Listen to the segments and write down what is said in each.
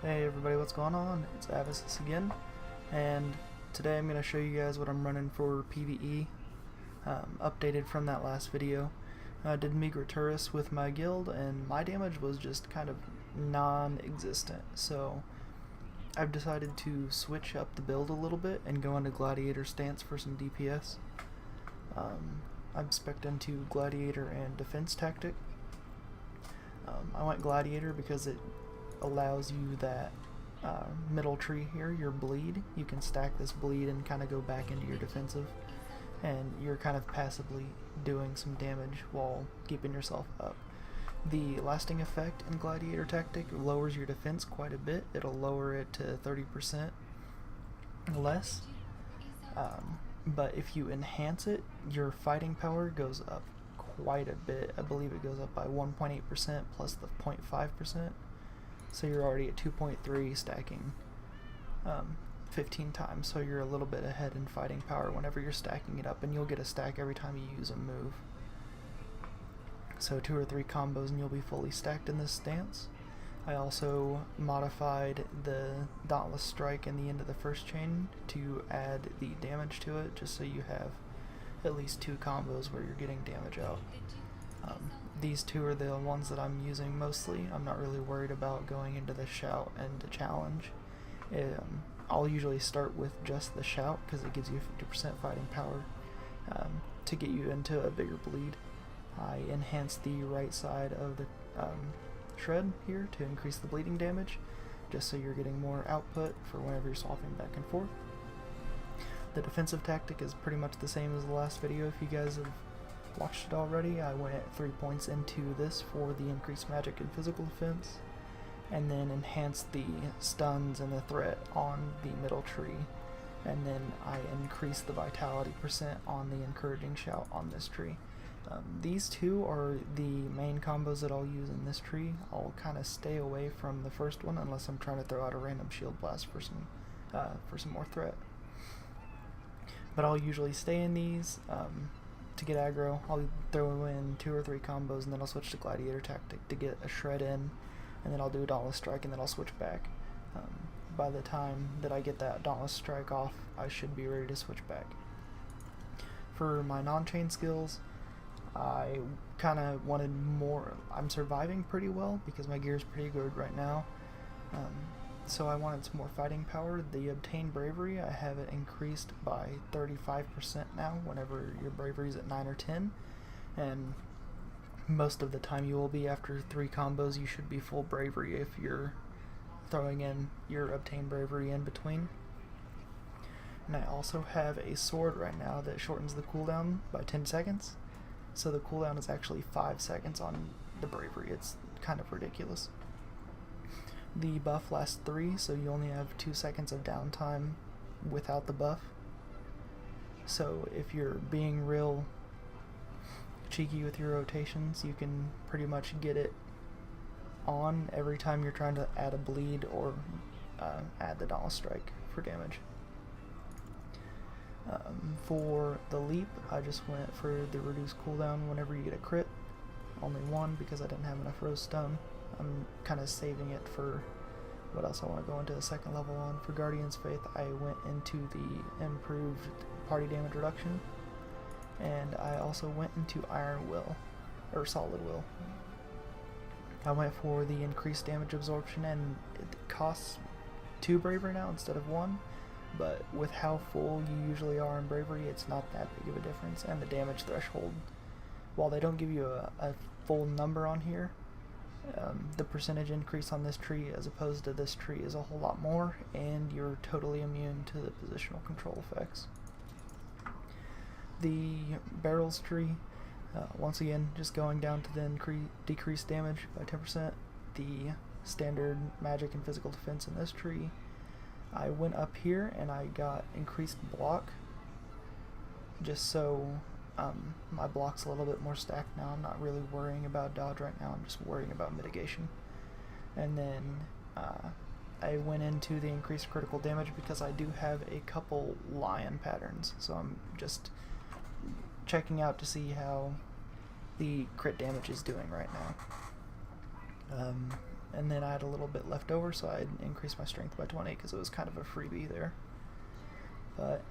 Hey everybody, what's going on? It's Avis again, and today I'm going to show you guys what I'm running for PvE, updated from that last video. I did Migra tourists with my guild, and my damage was just kind of non-existent, so I've decided to switch up the build a little bit and go into Gladiator stance for some DPS. I'm spec'd into Gladiator and Defense Tactic. I went Gladiator because it allows you that middle tree here, your bleed. You can stack this bleed and kind of go back into your defensive, and you're kind of passively doing some damage while keeping yourself up. The lasting effect in Gladiator Tactic lowers your defense quite a bit. It'll lower it to 30% less, but if you enhance it, your fighting power goes up quite a bit. I believe it goes up by 1.8% plus the 0.5%. So you're already at 2.3 stacking 15 times, so you're a little bit ahead in fighting power whenever you're stacking it up, and you'll get a stack every time you use a move. So 2 or 3 combos and you'll be fully stacked in this stance. I also modified the Dauntless Strike in the end of the first chain to add the damage to it, just so you have at least 2 combos where you're getting damage out. These two are the ones that I'm using mostly. I'm not really worried about going into the shout and the challenge. I'll usually start with just the shout because it gives you 50% fighting power to get you into a bigger bleed. I enhanced the right side of the shred here to increase the bleeding damage, just so you're getting more output for whenever you're swapping back and forth. The defensive tactic is pretty much the same as the last video. If you guys have watched it already, I went at 3 points into this for the increased magic and physical defense, and then enhanced the stuns and the threat on the middle tree, and then I increased the vitality percent on the encouraging shout on this tree. These two are the main combos that I'll use in this tree. I'll kind of stay away from the first one unless I'm trying to throw out a random shield blast for some more threat. But I'll usually stay in these. To get aggro, I'll throw in 2 or 3 combos, and then I'll switch to Gladiator Tactic to get a shred in, and then I'll do a Dauntless Strike, and then I'll switch back. By the time that I get that Dauntless Strike off, I should be ready to switch back. For my non-chain skills, I kind of wanted more. I'm surviving pretty well because my gear is pretty good right now. So I wanted some more fighting power. The obtained bravery, I have it increased by 35% now whenever your bravery is at 9 or 10, and most of the time you will be. After 3 combos you should be full bravery if you're throwing in your obtained bravery in between. And I also have a sword right now that shortens the cooldown by 10 seconds, so the cooldown is actually 5 seconds on the bravery. It's kind of ridiculous. The buff lasts 3, so you only have 2 seconds of downtime without the buff. So if you're being real cheeky with your rotations, you can pretty much get it on every time you're trying to add a bleed or add the Dauntless Strike for damage. For the leap, I just went for the reduced cooldown whenever you get a crit. Only 1 because I didn't have enough rose stone. I'm kind of saving it for what else I want to go into the second level on. For Guardian's Faith, I went into the improved party damage reduction, and I also went into Iron Will, or Solid Will. I went for the increased damage absorption, and it costs 2 bravery now instead of 1, but with how full you usually are in bravery, it's not that big of a difference. And the damage threshold, while they don't give you a full number on here, the percentage increase on this tree as opposed to this tree is a whole lot more, and you're totally immune to the positional control effects. The barrels tree, once again, just going down to the decreased damage by 10%. The standard magic and physical defense in this tree, I went up here and I got increased block, just so my block's a little bit more stacked now. I'm not really worrying about dodge right now, I'm just worrying about mitigation. And then I went into the increased critical damage because I do have a couple lion patterns, so I'm just checking out to see how the crit damage is doing right now. and then I had a little bit left over, so I increased my strength by 20 because it was kind of a freebie there. But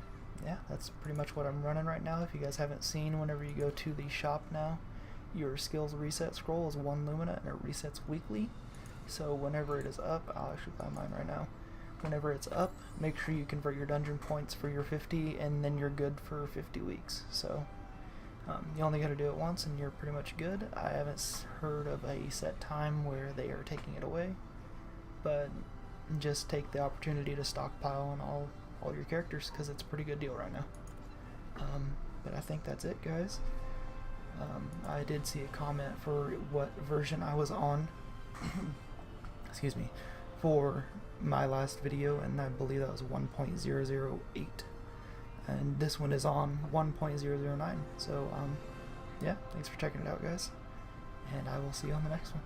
yeah, that's pretty much what I'm running right now. If you guys haven't seen, whenever you go to the shop now, your skills reset scroll is 1 Lumina and it resets weekly. So whenever it is up, I'll actually buy mine right now. Whenever it's up, make sure you convert your dungeon points for your 50, and then you're good for 50 weeks. So you only got to do it once and you're pretty much good. I haven't heard of a set time where they are taking it away, but just take the opportunity to stockpile on all your characters because it's a pretty good deal right now. But I think that's it, guys. I did see a comment for what version I was on excuse me, for my last video, and I believe that was 1.008, and this one is on 1.009. So yeah, thanks for checking it out, guys, and I will see you on the next one.